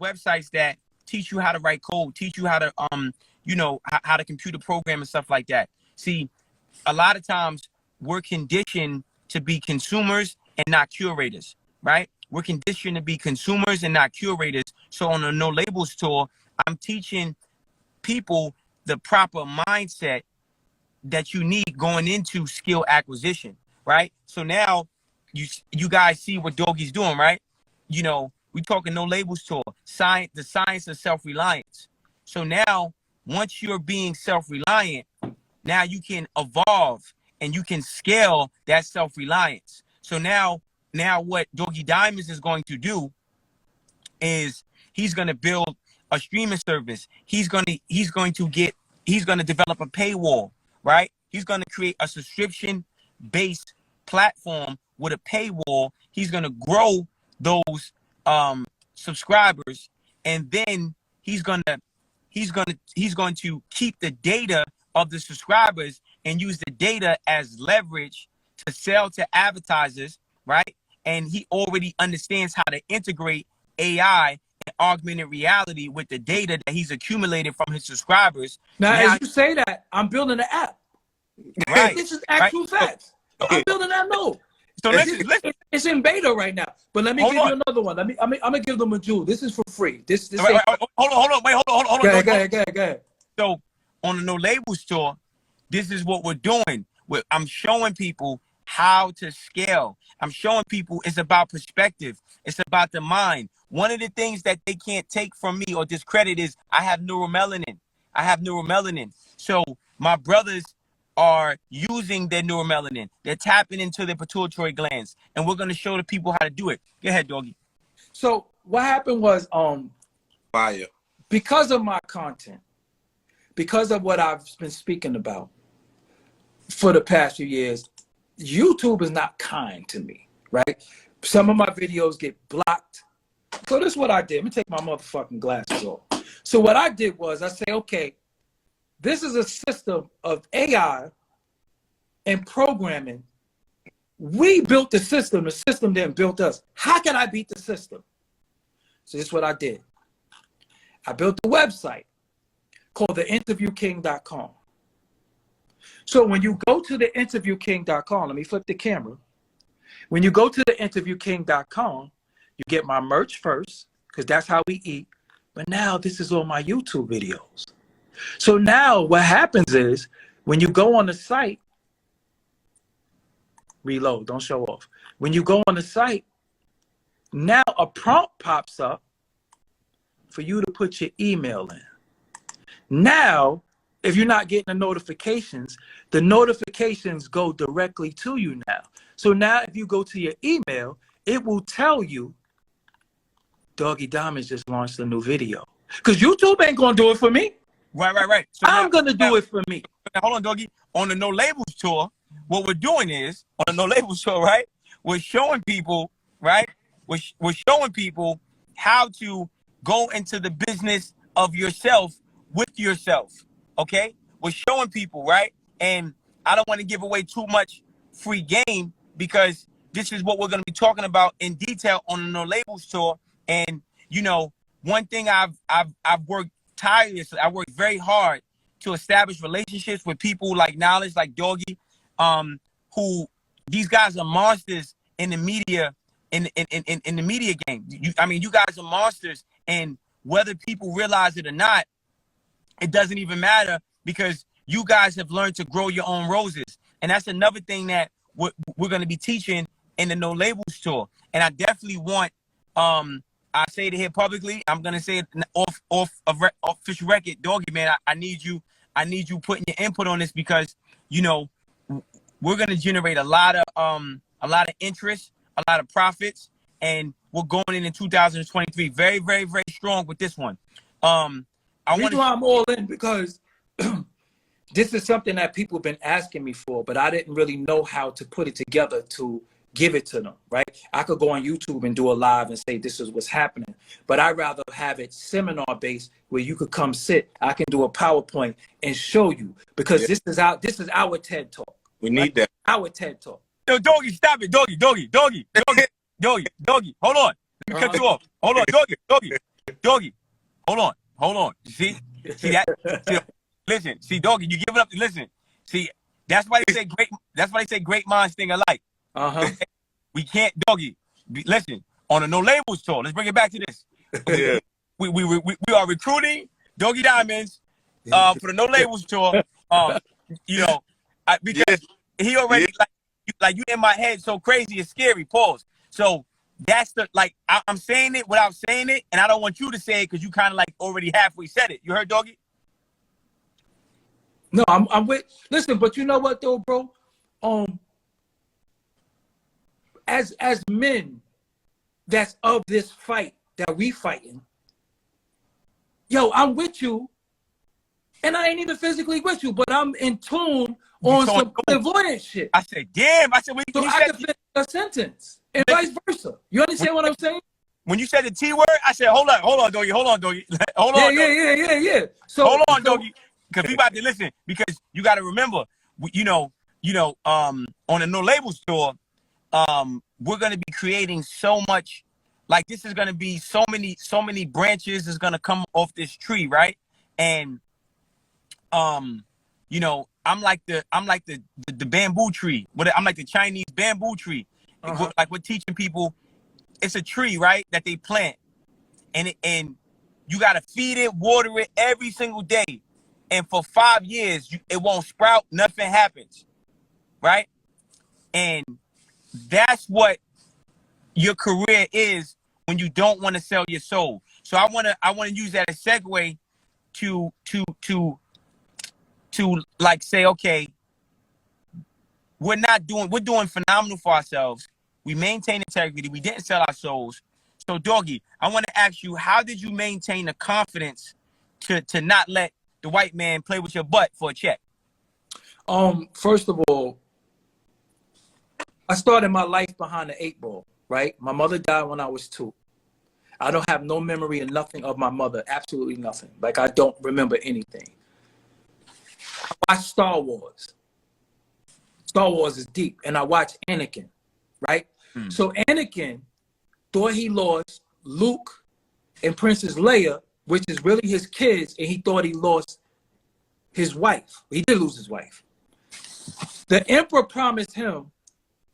websites that teach you how to write code, teach you how to how to computer program and stuff like that. See, a lot of times we're conditioned to be consumers and not curators, right? We're conditioned to be consumers and not curators. So on the No Labels tour, I'm teaching people the proper mindset that you need going into skill acquisition, right? So now you guys see what Doggie's doing, right? You know, we talking No Labels tour, the science of self-reliance. So now, once you're being self-reliant, now you can evolve and you can scale that self-reliance. So now what Doggie Diamonds is going to do is he's going to build a streaming service. He's going to develop a paywall, right? He's going to create a subscription-based platform with a paywall. He's going to grow those subscribers, and then he's going to keep the data of the subscribers and use the data as leverage to sell to advertisers, right? And he already understands how to integrate AI and augmented reality with the data that he's accumulated from his subscribers. Now as you say that, I'm building an app. Right. This is actual facts. Okay. I'm building that node. So listen. It's in beta right now. But let me give you another one. I'm gonna give them a jewel. This is for free. This hold on. Go ahead. So on the No Labels tour, this is what we're doing. I'm showing people how to scale. I'm showing people it's about perspective. It's about the mind. One of the things that they can't take from me or discredit is I have neuromelanin. So my brothers are using their neuromelanin. They're tapping into their pituitary glands, and we're going to show the people how to do it. Go ahead, Doggie. So what happened was, fire. Because of my content, because of what I've been speaking about for the past few years, YouTube is not kind to me, right? Some of my videos get blocked. So this is what I did. Let me take my motherfucking glasses off. So what I did was I say, okay, this is a system of AI and programming. We built the system didn't build us. How can I beat the system? So this is what I did. I built a website called theinterviewking.com. So when you go to theinterviewking.com, let me flip the camera. When you go to theinterviewking.com, you get my merch first, because that's how we eat. But now this is all my YouTube videos. So now what happens is when you go on the site, reload, don't show off. When you go on the site, now a prompt pops up for you to put your email in. Now, if you're not getting the notifications go directly to you now. So now if you go to your email, it will tell you Doggie Diamonds just launched a new video. Because YouTube ain't going to do it for me. Right. So I'm going to do it for me. Hold on, Doggie. On the No Labels tour, what we're doing is, on the No Labels tour, right? We're showing people, right? We're showing people how to go into the business of yourself with yourself, okay? We're showing people, right? And I don't want to give away too much free game because this is what we're going to be talking about in detail on the No Labels tour. And, you know, one thing I've worked tirelessly, I worked very hard to establish relationships with people like Knowledge, like Doggie, who these guys are monsters in the media, in the media game. You guys are monsters, and whether people realize it or not, it doesn't even matter because you guys have learned to grow your own roses. And that's another thing that we're going to be teaching in the No Labels tour. And I definitely want, I say it here publicly, I'm going to say it off official record, Doggie, man, I need you putting your input on this because, you know, we're going to generate a lot of interest, a lot of profits, and we're going in 2023 very, very, very strong with this one. I'm all in because this is something that people have been asking me for, but I didn't really know how to put it together to give it to them, right? I could go on YouTube and do a live and say this is what's happening, but I'd rather have it seminar based where you could come sit. I can do a PowerPoint and show you because this is our TED Talk. We need that. Our TED Talk. Yo, Doggie, stop it, Doggie. Hold on. Let me cut you off. Hold on, Doggie. Doggie, hold on. See that? See, listen, see, Doggie, you give it up. Listen, see, that's why they say great. That's why they say great minds think alike. We can't, Doggie. Listen, on a No Labels tour. Let's bring it back to this. Yeah. We are recruiting Doggie Diamonds for the No Labels tour. You know, because he already like you in my head so crazy, it's scary. Pause. So that's the I'm saying it without saying it, and I don't want you to say it because you kind of like already halfway said it. You heard, Doggie? No, I'm with. Listen, but you know what though, bro? As men that's of this fight that we fighting, yo, I'm with you, and I ain't even physically with you, but I'm in tune on some clairvoyant shit. I said, damn. I said, so I can finish a sentence, and vice versa. You understand what I'm saying? When you said the T word, I said, hold on, Doggie. Hold on, Doggie. Yeah. So hold on, Doggie, because we about to listen. Because you got to remember, on the No Labels tour, we're gonna be creating so much. Like this is gonna be so many branches is gonna come off this tree, right? And I'm like the bamboo tree. I'm like the Chinese bamboo tree. Like we're teaching people, it's a tree, right, that they plant, and you gotta feed it, water it every single day, and for 5 years it won't sprout, nothing happens, right? And that's what your career is when you don't want to sell your soul. So I want to use that as a segue to like say, okay, we're doing phenomenal for ourselves. We maintain integrity. We didn't sell our souls. So Doggie, I want to ask you, how did you maintain the confidence to not let the white man play with your butt for a check? First of all, I started my life behind the 8 ball, right? My mother died when I was 2. I don't have no memory of nothing of my mother, absolutely nothing. Like I don't remember anything. I watched Star Wars. Star Wars is deep. And I watched Anakin, right? So Anakin thought he lost Luke and Princess Leia, which is really his kids, and he thought he lost his wife. He did lose his wife. The Emperor promised him,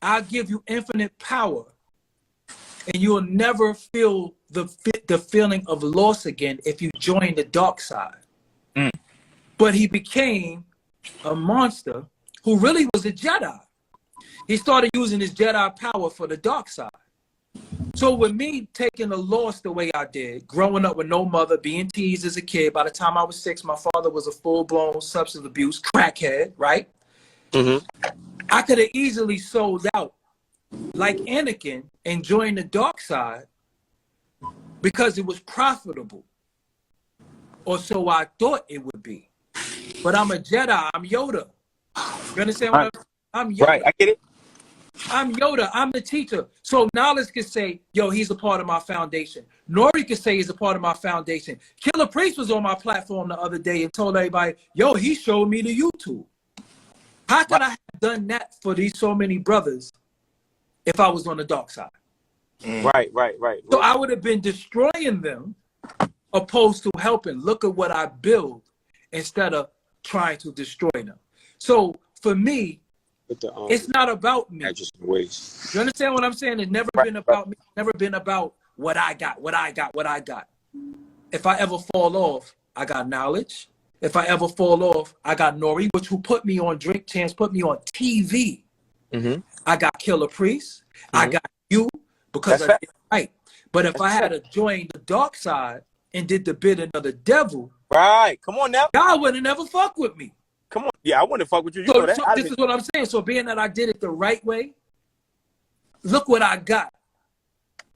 I'll give you infinite power, and you'll never feel the feeling of loss again if you join the dark side. But he became a monster who really was a Jedi. He started using his Jedi power for the dark side. So with me taking the loss the way I did, growing up with no mother, being teased as a kid, by the time I was 6, my father was a full-blown substance abuse crackhead, right? I could have easily sold out like Anakin and joined the dark side because it was profitable, or so I thought it would be. But I'm a Jedi. I'm Yoda. You understand what I'm Yoda. Right, I get it. I'm Yoda. I'm the teacher. So Knowledge could say, yo, he's a part of my foundation. Nori could say he's a part of my foundation. Killer Priest was on my platform the other day and told everybody, yo, he showed me the YouTube. How could I have done that for these so many brothers if I was on the dark side? Right. So I would have been destroying them opposed to helping. Look at what I build instead of trying to destroy them. So for me, it's not about me. You understand what I'm saying? It's never been about me. It's never been about what I got. If I ever fall off, I got Knowledge. If I ever fall off, I got Nori, which who put me on Drink Champs, put me on TV. I got Killer Priest. I got you because I did right. But if I had to join the dark side and did the bidding of the devil, right? Come on now. y'all would have never fucked with me. Come on. Yeah, I wouldn't have fucked with you. So this is what I'm saying. So being that I did it the right way, look what I got.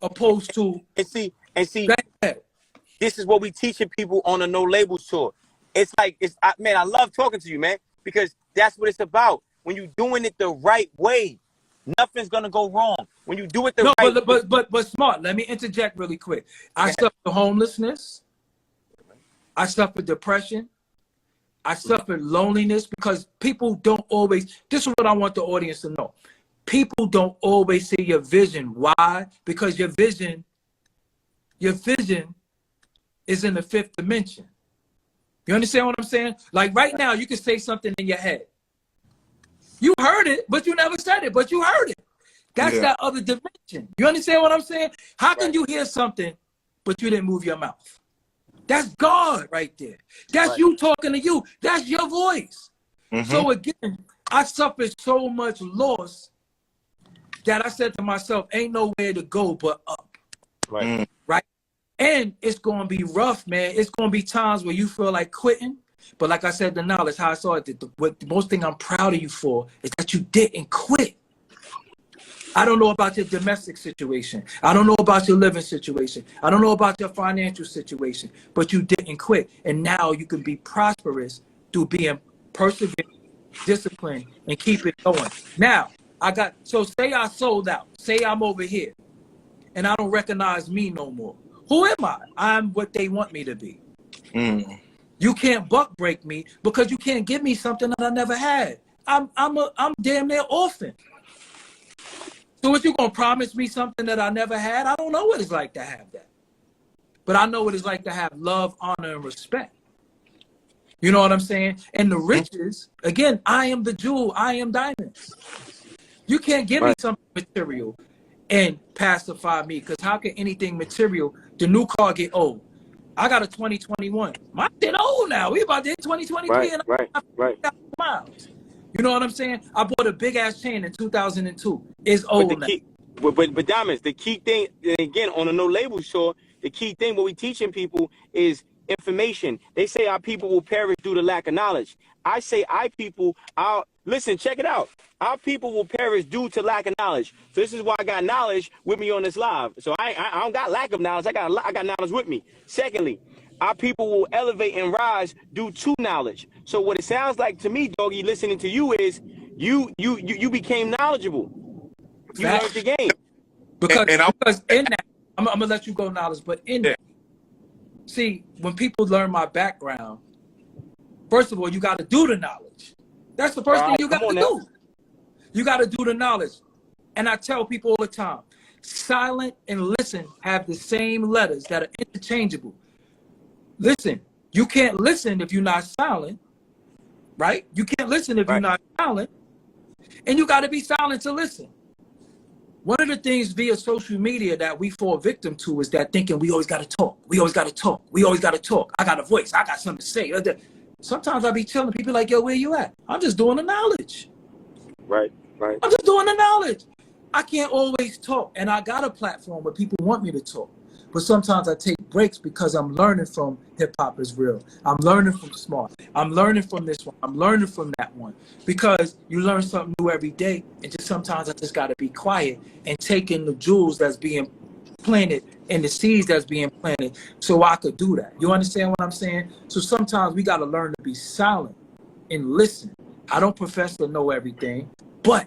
Opposed to and see, this is what we teaching people on a No Labels tour. It's like man, I love talking to you, man, because that's what it's about. When you're doing it the right way, nothing's gonna go wrong. When you do it the right way. But smart. Let me interject really quick. I suffered homelessness. I suffered depression. I suffered loneliness because people don't always. This is what I want the audience to know. People don't always see your vision. Why? Because your vision is in the fifth dimension. You understand what I'm saying? Like right now, you can say something in your head. You heard it, but you never said it, but you heard it. That's that other dimension. You understand what I'm saying? How can you hear something, but you didn't move your mouth? That's God right there. That's you talking to you. That's your voice. So again, I suffered so much loss that I said to myself, ain't nowhere to go but up. Right. And it's going to be rough, man. It's going to be times where you feel like quitting. But like I said, the knowledge, how I saw it, the most thing I'm proud of you for is that you didn't quit. I don't know about your domestic situation. I don't know about your living situation. I don't know about your financial situation, but you didn't quit. And now you can be prosperous through being perseverant, disciplined, and keep it going. Now, so say I sold out. Say I'm over here and I don't recognize me no more. Who am I? I'm what they want me to be. You can't buck break me because you can't give me something that I never had. I'm damn near orphan. So what you gonna promise me something that I never had? I don't know what it's like to have that. But I know what it's like to have love, honor, and respect. You know what I'm saying? And the riches, again, I am the jewel, I am diamonds. You can't give me something material and pacify me, because how can anything material, the new car, get old? I got a 2021. My shit old now. We about to hit 2023 and I got miles. You know what I'm saying? I bought a big ass chain in 2002. It's old now. But Diamonds, the key thing, again, on a no label show, the key thing what we teaching people is information. They say our people will perish due to lack of knowledge. I say listen, check it out. Our people will perish due to lack of knowledge. So this is why I got knowledge with me on this live. So I don't got lack of knowledge. I got knowledge with me. Secondly, our people will elevate and rise due to knowledge. So what it sounds like to me, Doggie, listening to you is you became knowledgeable. You learned the game. Because in that, I'm gonna let you go, knowledge, but in that, see, when people learn my background, first of all, you got to do the knowledge. That's the first thing you got to do. You got to do the knowledge. And I tell people all the time, silent and listen have the same letters that are interchangeable. Listen, you can't listen if you're not silent, right? You can't listen if you're not silent. And you got to be silent to listen. One of the things via social media that we fall victim to is that thinking we always got to talk. We always got to talk. We always got to talk. I got a voice. I got something to say. Sometimes I be chilling. People like, yo, where you at? I'm just doing the knowledge. Right. I'm just doing the knowledge. I can't always talk. And I got a platform where people want me to talk. But sometimes I take breaks because I'm learning from Hip Hop is Real. I'm learning from Smart. I'm learning from this one. I'm learning from that one. Because you learn something new every day. And just sometimes I just got to be quiet and take in the jewels that's being planted and the seeds that's being planted so I could do that. You understand what I'm saying? So sometimes we got to learn to be silent and listen. I don't profess to know everything, but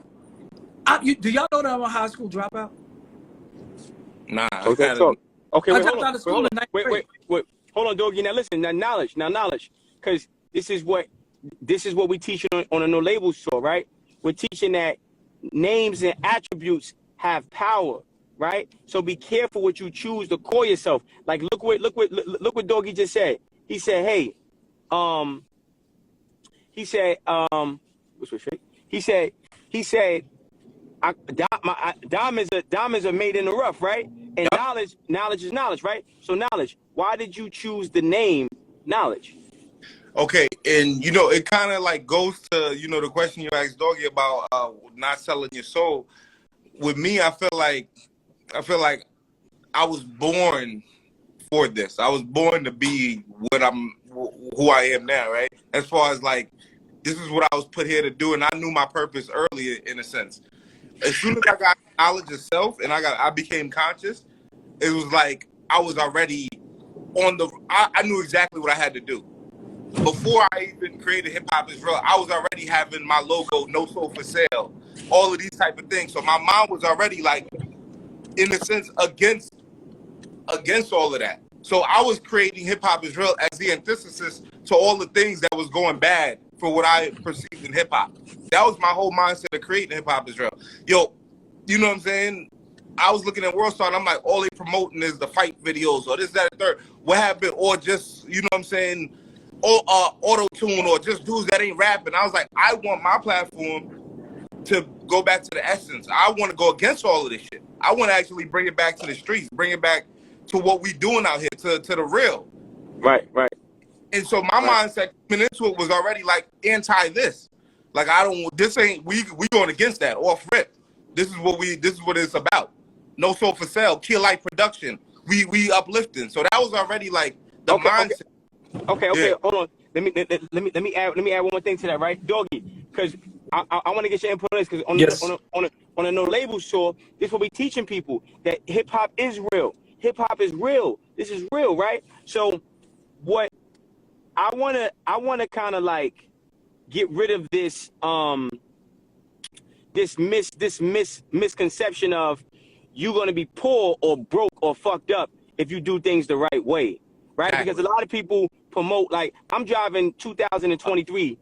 do y'all know that I'm a high school dropout? Nah. Okay, I dropped out of school in ninth grade. Wait. Hold on, Doggie. Now listen, now knowledge. Because this is what we teach on a no label show, right? We're teaching that names and attributes have power, right? So be careful what you choose to call yourself. Like look what Doggie just said. He said, hey, diamonds are made in the rough, right? And knowledge is knowledge, right? So knowledge, why did you choose the name knowledge? Okay, and it kind of like goes to the question you asked Doggie about not selling your soul. With me, I feel like I was born for this. I was born to be who I am now, right? As far as like, this is what I was put here to do, and I knew my purpose earlier in a sense. As soon as I got knowledge of self and I became conscious, it was like I was already I knew exactly what I had to do. Before I even created Hip Hop is Real, I was already having my logo, No Soul for Sale, all of these type of things. So my mom was already like, in a sense, against all of that. So I was creating Hip Hop is Real as the antithesis to all the things that was going bad for what I perceived in hip hop. That was my whole mindset of creating Hip Hop is Real. Yo, you know what I'm saying? I was looking at World Star and I'm like, all they promoting is the fight videos or this, that, and third. What happened? Or just, you know what I'm saying, or auto-tune or just dudes that ain't rapping. I was like, I want my platform to go back to the essence. I want to go against all of this shit. I want to actually bring it back to the streets, bring it back to what we doing out here, to the real. Right. And so my mindset coming into it was already like anti this. Like this ain't we going against that off rip. This is what it's about. No soul for sale, Kill Light production. We uplifting. So that was already like the mindset. Okay. Yeah. Hold on. Let me add one more thing to that, right, Doggie? Because I want to get your input on this. Because on a No Labels show, this is what we teaching people, that hip hop is real. Hip hop is real. This is real, right? So what I wanna kind of like get rid of this misconception of you gonna be poor or broke or fucked up if you do things the right way, right? Exactly. Because a lot of people promote, like, I'm driving 2023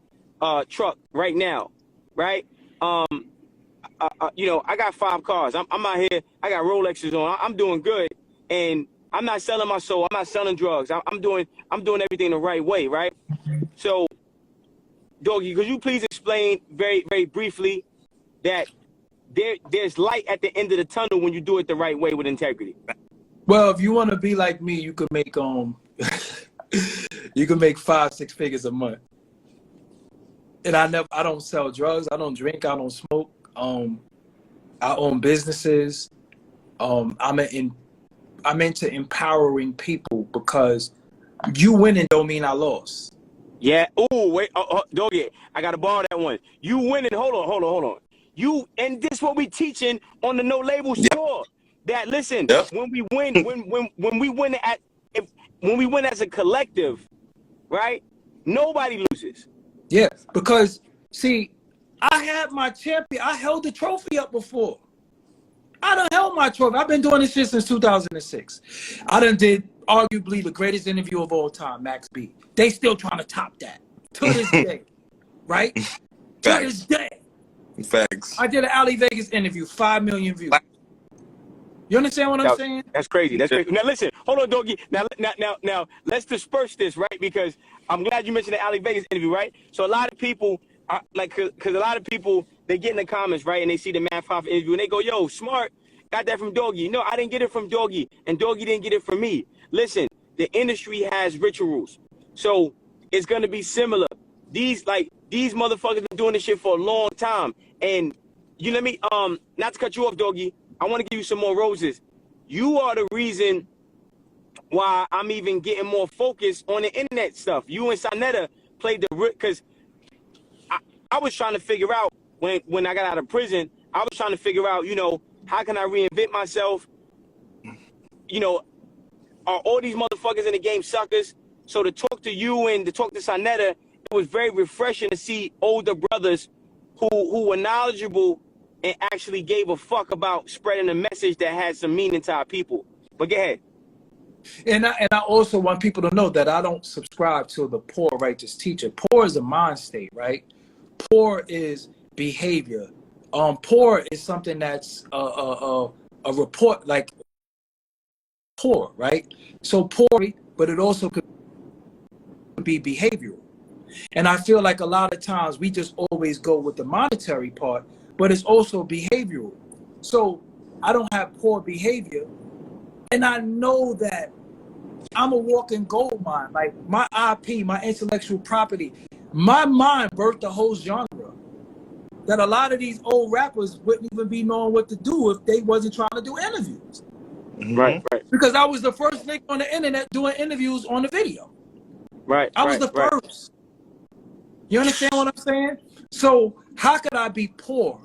truck right now, right? You know, I got 5 cars. I'm out here. I got Rolexes on. I'm doing good, and I'm not selling my soul. I'm not selling drugs. I'm doing everything the right way, right? So, Doggie, could you please explain very, very briefly that there's light at the end of the tunnel when you do it the right way with integrity? Well, if you want to be like me, you could make you can make 5-6 figures a month. And I don't sell drugs. I don't drink. I don't smoke. I own businesses. I'm into empowering people, because you winning don't mean I lost. Yeah. Oh, wait. Doggie, I got to borrow that one. You winning. Hold on. And this what we teaching on the No Label store. That, listen, when we win, when we win as a collective, right? Nobody loses. Yeah, because see, I had my champion. I held the trophy up before. I done held my trophy. I've been doing this shit since 2006. I done did arguably the greatest interview of all time, Max B. They still trying to top that to this day, right? To this day. Facts. I did an Ali Vegas interview, 5 million views. You understand what I'm saying? That's crazy. That's crazy. Now listen, hold on, Doggie. Now, let's disperse this, right? Because I'm glad you mentioned the Ali Vegas interview, right? So a lot of people, because a lot of people, they get in the comments, right, and they see the Math Prof interview, and they go, "Yo, Smart got that from Doggie." No, I didn't get it from Doggie, and Doggie didn't get it from me. Listen, the industry has rituals, so it's gonna be similar. These motherfuckers been doing this shit for a long time, and you let me not to cut you off, Doggie. I want to give you some more roses. You are the reason why I'm even getting more focused on the internet stuff. You and Sanetta played because I was trying to figure out when I got out of prison, I was trying to figure out, you know, how can I reinvent myself? You know, are all these motherfuckers in the game suckers? So to talk to you and to talk to Sanetta, it was very refreshing to see older brothers who were knowledgeable and actually gave a fuck about spreading a message that had some meaning to our people. But go ahead. And I also want people to know that I don't subscribe to the poor righteous teacher. Poor is a mind state, right? Poor is behavior. Poor is something that's a report, like poor, right? So poor, but it also could be behavioral. And I feel like a lot of times we just always go with the monetary part, but it's also behavioral. So I don't have poor behavior, and I know that I'm a walking gold mine. Like my IP, my intellectual property, my mind birthed the whole genre that a lot of these old rappers wouldn't even be knowing what to do if they wasn't trying to do interviews. Right. Because I was the first nigga on the internet doing interviews on the video. Right. I was the first. You understand what I'm saying? So how could I be poor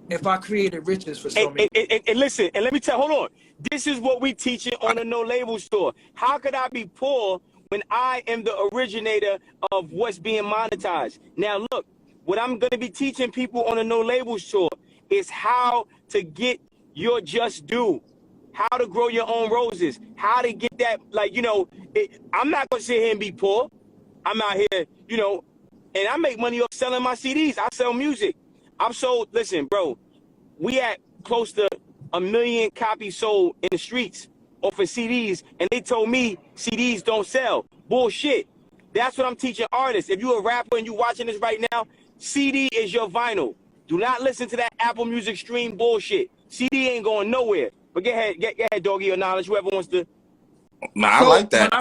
if I created riches for so many? And listen, and let me hold on. This is what we teaching on the No Label store. How could I be poor when I am the originator of what's being monetized? Now look, what I'm going to be teaching people on the No Label store is how to get your just due, how to grow your own roses, how to get that, like, you know, I'm not going to sit here and be poor. I'm out here, you know, and I make money off selling my CDs. I sell music. I've sold, listen, bro, we at close to 1 million copies sold in the streets or for CDs, and they told me CDs don't sell. Bullshit. That's what I'm teaching artists. If you're a rapper and you watching this right now, CD is your vinyl. Do not listen to that Apple Music stream bullshit. CD ain't going nowhere. But get ahead, Doggie, your knowledge. Whoever wants to. Nah, I like that. When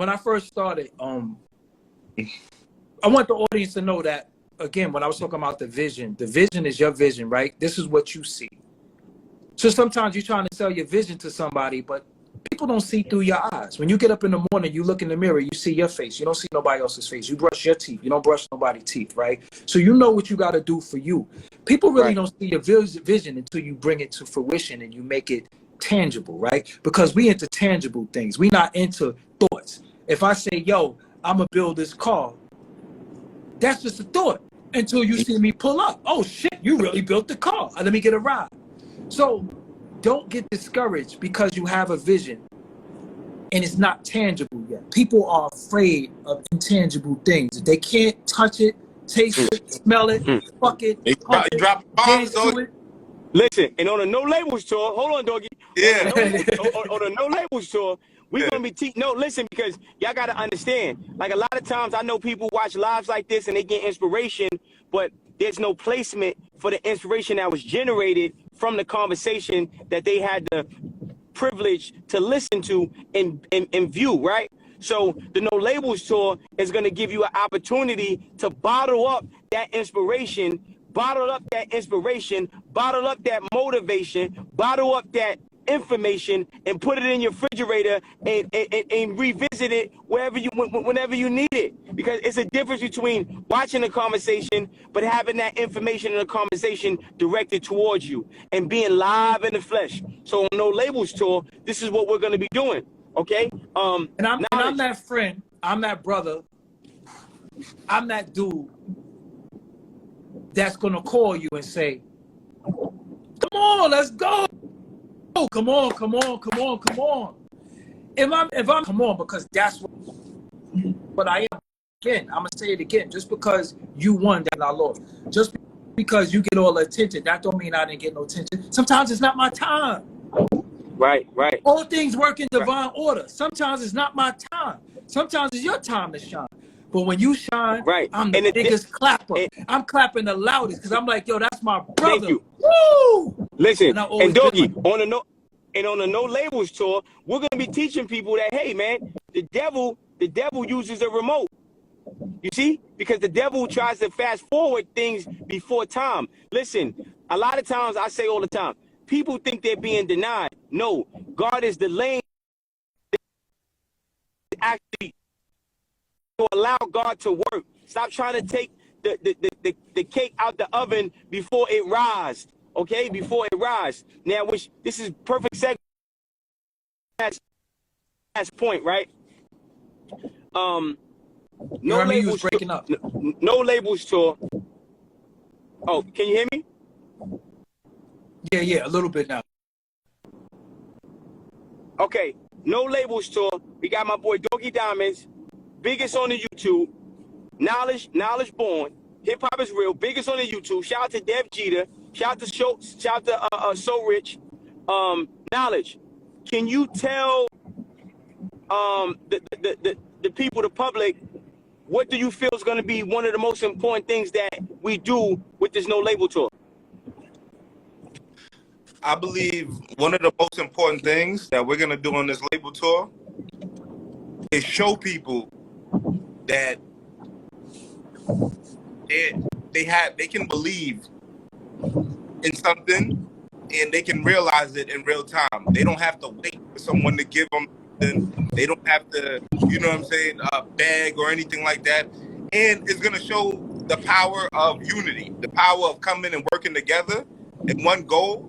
I first started, I want the audience to know that, again, when I was talking about the vision is your vision, right? This is what you see. So sometimes you're trying to sell your vision to somebody, but people don't see through your eyes. When you get up in the morning, you look in the mirror, you see your face. You don't see nobody else's face. You brush your teeth. You don't brush nobody's teeth, right? So you know what you got to do for you. People really don't see your vision until you bring it to fruition and you make it tangible, right? Because we into tangible things. We not into thoughts. If I say, yo, I'm going to build this car, that's just a thought until you see me pull up. Oh, shit, you really built the car. Let me get a ride. So don't get discouraged because you have a vision and it's not tangible yet. People are afraid of intangible things. They can't touch it, taste it, smell it, fuck it, pump it, dance to it. Listen, and on a No Labels tour, hold on, Doggie. Yeah. On a No Labels tour, we're going to be teaching. No, listen, because y'all got to understand. Like a lot of times I know people watch lives like this and they get inspiration, but there's no placement for the inspiration that was generated from the conversation that they had the privilege to listen to and view, right? So the No Labels tour is going to give you an opportunity to bottle up that inspiration, bottle up that motivation, bottle up that information, and put it in your refrigerator and revisit it whenever you need it. Because it's a difference between watching a conversation but having that information in a conversation directed towards you and being live in the flesh. So on No Labels tour, this is what we're going to be doing. Okay. And I'm that friend. I'm that brother. I'm that dude that's gonna call you and say, "Come on, let's go. Come on. If I'm come on, because that's what I am. Again, I'm gonna say it again. Just because you won, that I lost. Just because you get all the attention, that don't mean I didn't get no attention. Sometimes it's not my time. Right. All things work in divine order. Sometimes it's not my time. Sometimes it's your time to shine. But when you shine, I'm the biggest clapper. I'm clapping the loudest because I'm like, yo, that's my brother. Thank you. Woo! Listen, and Doggie, on a No Labels tour, we're gonna be teaching people that, hey man, the devil uses a remote. You see? Because the devil tries to fast forward things before time. Listen, a lot of times I say all the time, people think they're being denied. No, God is delaying actually to allow God to work. Stop trying to take the cake out the oven before it rises. Okay, before it rises. Now, this is perfect segue. Last point, right? No Labels breaking up. No Labels tour. Oh, can you hear me? Yeah, a little bit now. Okay, No Labels tour. We got my boy Doggie Diamonds, biggest on the YouTube. Knowledge Born. Hip Hop is Real, biggest on the YouTube. Shout out to Dev Jeter. Shout out to Schultz. Shout out to So Rich. Knowledge. Can you tell the people, the public, what do you feel is going to be one of the most important things that we do with this No Label tour? I believe one of the most important things that we're going to do on this label tour is show people that they can believe in something and they can realize it in real time. They don't have to wait for someone to give them something. They don't have to, beg or anything like that. And it's going to show the power of unity, the power of coming and working together in one goal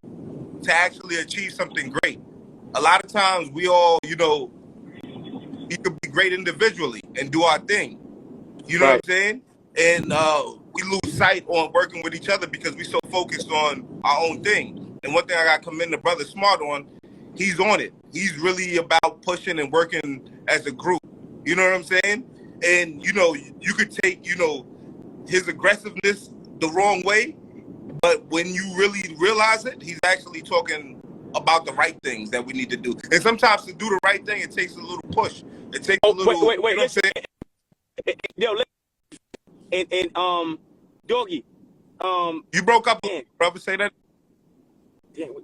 to actually achieve something great. A lot of times we all, we could be great individually and do our thing. You know what I'm saying? And we lose sight on working with each other because we're so focused on our own thing. And one thing I got to commend the brother Smart on, he's on it. He's really about pushing and working as a group. You know what I'm saying? And, you could take, his aggressiveness the wrong way, But when you really realize it, he's actually talking about the right things that we need to do. And sometimes to do the right thing, it takes a little push. It takes a little. Wait. You know what I'm Listen, saying? yo, Doggie, You broke up, man. brother. Say that. Damn,